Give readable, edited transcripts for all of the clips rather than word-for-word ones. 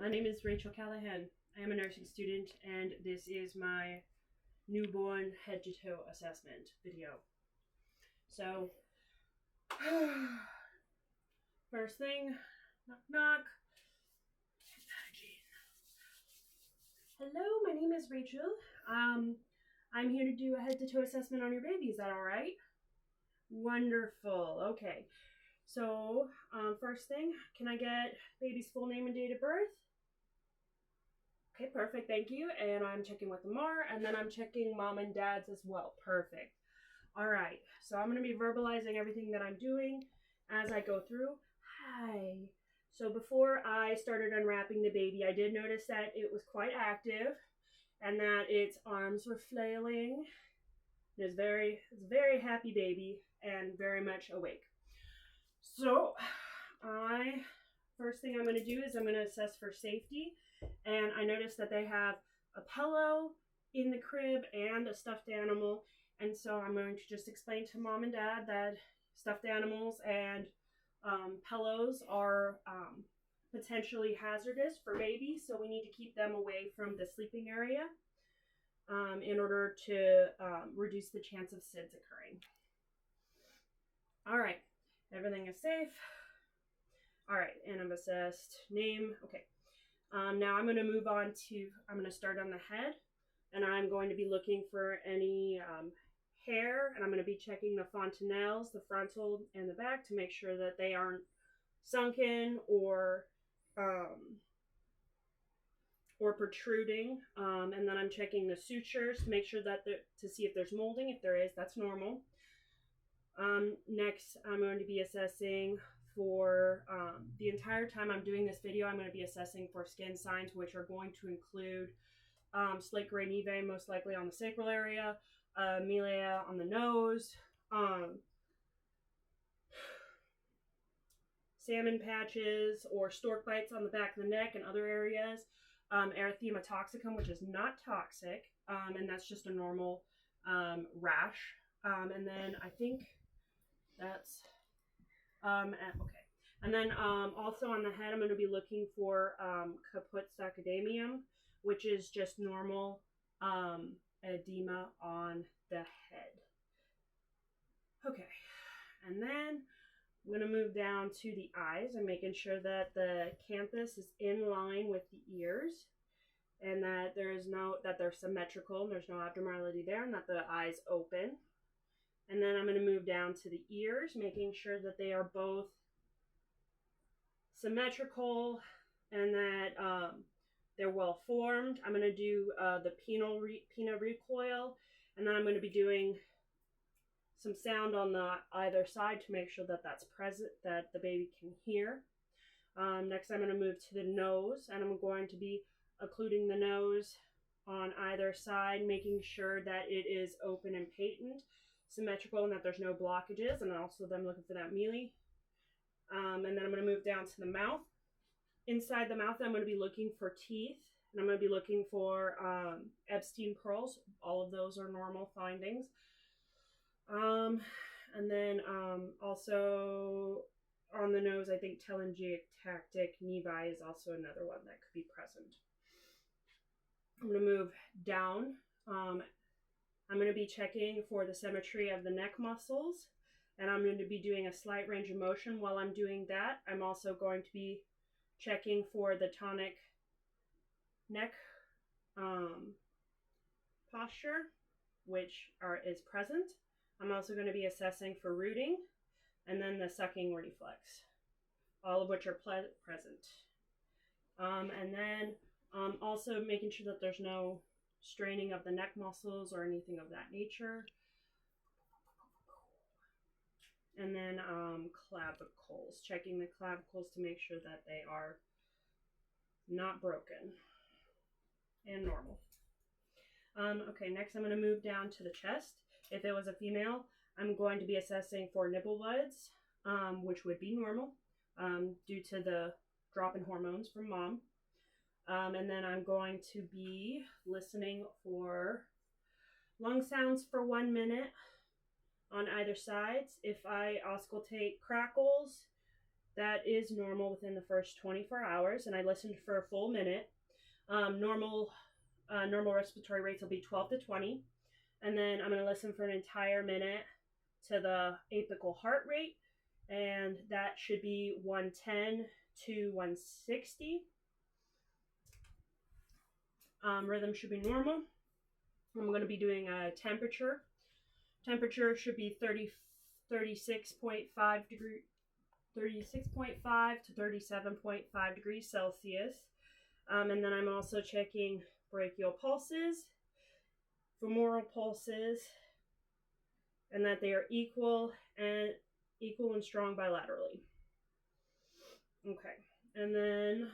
My name is Rachel Callaghan. I am a nursing student, and this is my newborn head to toe assessment video. So, first thing, knock knock. Hello, my name is Rachel. I'm here to do a head to toe assessment on your baby. Is that all right? Wonderful. Okay. So, first thing, can I get baby's full name and date of birth? Okay, perfect. Thank you. And I'm checking with Amar, and then I'm checking mom and dad's as well. Perfect. All right. So I'm going to be verbalizing everything that I'm doing as I go through. Hi. So before I started unwrapping the baby, I did notice that it was quite active and that its arms were flailing. It's a very happy baby and very much awake. So first thing I'm going to do is I'm going to assess for safety. And I noticed that they have a pillow in the crib and a stuffed animal. And so I'm going to just explain to mom and dad that stuffed animals and pillows are potentially hazardous for babies. So we need to keep them away from the sleeping area in order to reduce the chance of SIDS occurring. All right, everything is safe. All right, and I'm assessed. Name, okay. Now I'm going to move on to, I'm going to start on the head, and I'm going to be looking for any hair, and I'm going to be checking the fontanelles, the frontal and the back, to make sure that they aren't sunken or protruding. And then I'm checking the sutures to make sure that to see if there's molding. If there is, that's normal. Next, I'm going to be assessing for the entire time I'm doing this video. I'm going to be assessing for skin signs, which are going to include slate gray neve, most likely on the sacral area, milia on the nose, salmon patches or stork bites on the back of the neck and other areas, erythema toxicum, which is not toxic, and that's just a normal rash. And then I think that's okay. And then also on the head, I'm going to be looking for caput stachydemium, which is just normal edema on the head. Okay, and then I'm going to move down to the eyes and making sure that the canthus is in line with the ears, and that they're symmetrical and there's no abnormality there, and that the eyes open. And then I'm going to move down to the ears, making sure that they are both symmetrical and that they're well formed. I'm going to do the pinna recoil, and then I'm going to be doing some sound on the either side to make sure that that's present, that the baby can hear. Next, I'm going to move to the nose, and I'm going to be occluding the nose on either side, making sure that it is open and patent, symmetrical, and that there's no blockages, and also them looking for that mealy. And then I'm going to move down to the mouth. Inside the mouth, I'm going to be looking for teeth, and I'm going to be looking for Epstein pearls. All of those are normal findings. And then also on the nose, I think telangiectatic nevi is also another one that could be present. I'm going to move down. I'm going to be checking for the symmetry of the neck muscles, and I'm going to be doing a slight range of motion. While I'm doing that, I'm also going to be checking for the tonic neck posture, which is present. I'm also going to be assessing for rooting, and then the sucking reflex, all of which are present. And then also making sure that there's no straining of the neck muscles or anything of that nature. And then clavicles, checking the clavicles to make sure that they are not broken and normal. Okay, next I'm going to move down to the chest. If it was a female, I'm going to be assessing for nipple buds, which would be normal due to the drop in hormones from mom. And then I'm going to be listening for lung sounds for 1 minute on either sides. If I auscultate crackles, that is normal within the first 24 hours, and I listened for a full minute. Normal respiratory rates will be 12 to 20, and then I'm going to listen for an entire minute to the apical heart rate, and that should be 110 to 160. Rhythm should be normal. I'm going to be doing a temperature. Temperature should be 36.5 to 37.5 degrees Celsius. And then I'm also checking brachial pulses, femoral pulses, and that they are equal and strong bilaterally. Okay, and then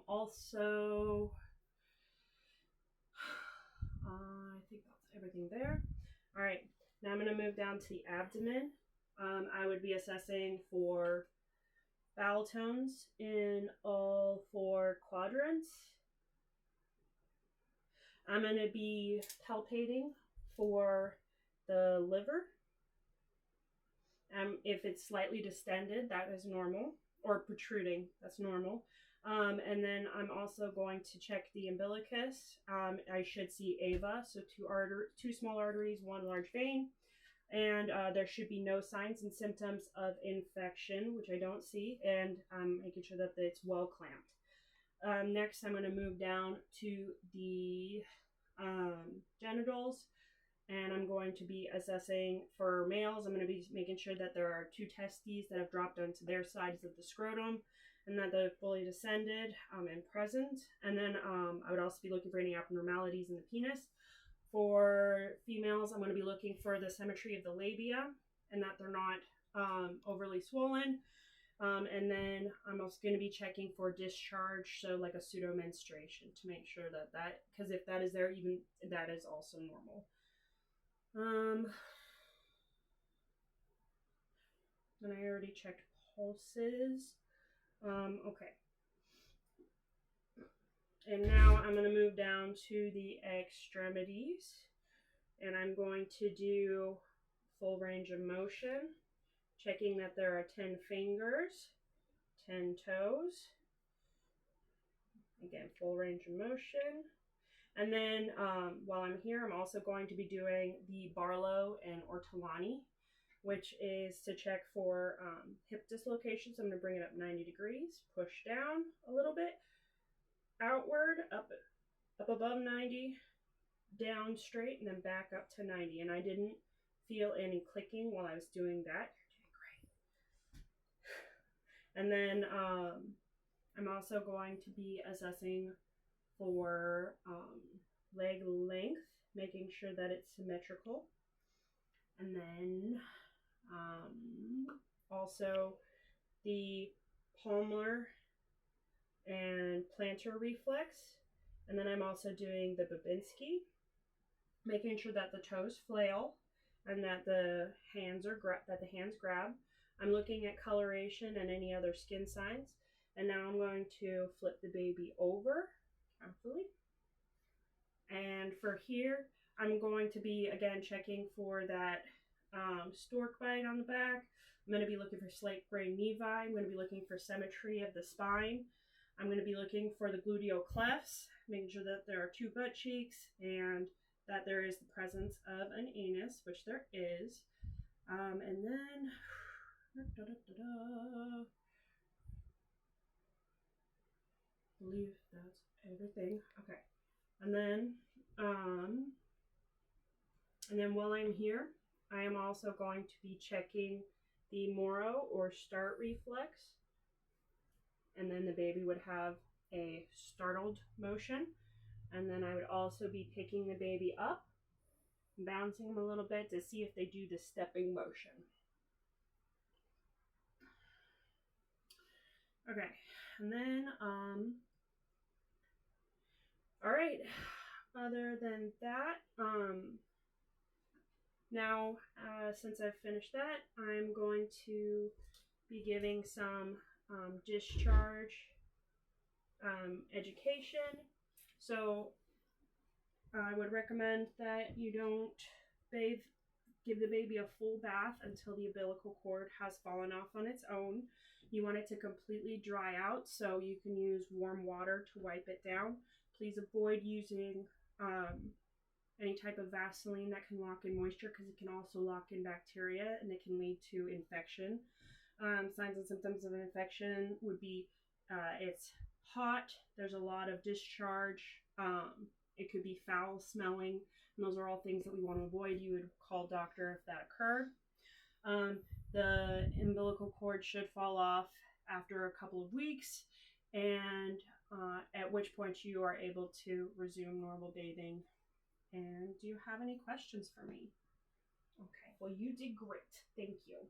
also, I think that's everything there. All right, now I'm going to move down to the abdomen. I would be assessing for bowel tones in all 4 quadrants. I'm going to be palpating for the liver. If it's slightly distended, that is normal, or protruding, that's normal. And then I'm also going to check the umbilicus. I should see AVA, so 2 small arteries, 1 large vein. And there should be no signs and symptoms of infection, which I don't see, and I'm making sure that it's well clamped. Next, I'm going to move down to the genitals, and I'm going to be assessing for males. I'm going to be making sure that there are 2 testes that have dropped onto their sides of the scrotum, and that they're fully descended and present. And then I would also be looking for any abnormalities in the penis. For females, I'm going to be looking for the symmetry of the labia and that they're not overly swollen. And then I'm also going to be checking for discharge, so like a pseudo menstruation, to make sure that, because if that is there, even that is also normal. And I already checked pulses. Okay. And now I'm going to move down to the extremities, and I'm going to do full range of motion, checking that there are 10 fingers, 10 toes. Again, full range of motion. And then while I'm here, I'm also going to be doing the Barlow and Ortolani, which is to check for hip dislocations. I'm going to bring it up 90 degrees, push down a little bit, outward, up above 90, down straight, and then back up to 90. And I didn't feel any clicking while I was doing that. You're doing great. And then I'm also going to be assessing for leg length, making sure that it's symmetrical. And then also the palmar and plantar reflex. And then I'm also doing the Babinski, making sure that the toes flail and that the hands grab. I'm looking at coloration and any other skin signs. And now I'm going to flip the baby over carefully. And for here, I'm going to be again checking for that stork bite on the back. I'm going to be looking for slate gray nevi. I'm going to be looking for symmetry of the spine. I'm going to be looking for the gluteal clefts, making sure that there are 2 butt cheeks and that there is the presence of an anus, which there is. And then, I believe that's everything. Okay. And then while I'm here, I am also going to be checking the Moro or start reflex. And then the baby would have a startled motion. And then I would also be picking the baby up, bouncing them a little bit to see if they do the stepping motion. Okay, and then, all right, other than that, now, since I've finished that, I'm going to be giving some discharge education. So I would recommend that you don't give the baby a full bath until the umbilical cord has fallen off on its own. You want it to completely dry out, so you can use warm water to wipe it down. Please avoid using any type of Vaseline that can lock in moisture, because it can also lock in bacteria and it can lead to infection. Signs and symptoms of an infection would be it's hot, there's a lot of discharge, it could be foul smelling, and those are all things that we want to avoid. You would call doctor if that occurred. The umbilical cord should fall off after a couple of weeks, and at which point you are able to resume normal bathing. And do you have any questions for me? Okay, well, you did great. Thank you.